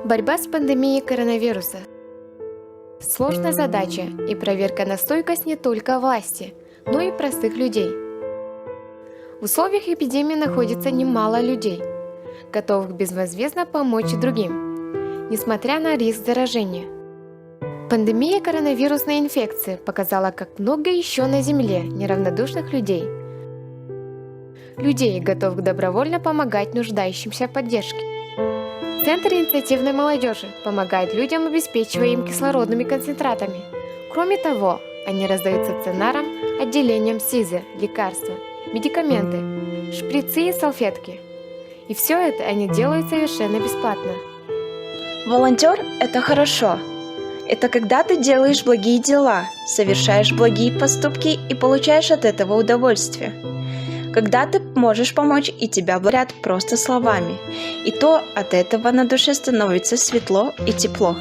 Борьба с пандемией коронавируса. Сложная задача и проверка на стойкость не только власти, но и простых людей. В условиях эпидемии находится немало людей, готовых безвозмездно помочь другим, несмотря на риск заражения. Пандемия коронавирусной инфекции показала, как много еще на Земле неравнодушных людей. Людей, готовых добровольно помогать нуждающимся в поддержке. Центр инициативной молодежи помогает людям, обеспечивая им кислородными концентратами. Кроме того, они раздают стационарам, отделениям СИЗа, лекарства, медикаменты, шприцы и салфетки. И все это они делают совершенно бесплатно. Волонтер – это хорошо. Это когда ты делаешь благие дела, совершаешь благие поступки и получаешь от этого удовольствие. Когда ты можешь помочь и тебя благодарят просто словами, и то от этого на душе становится светло и тепло.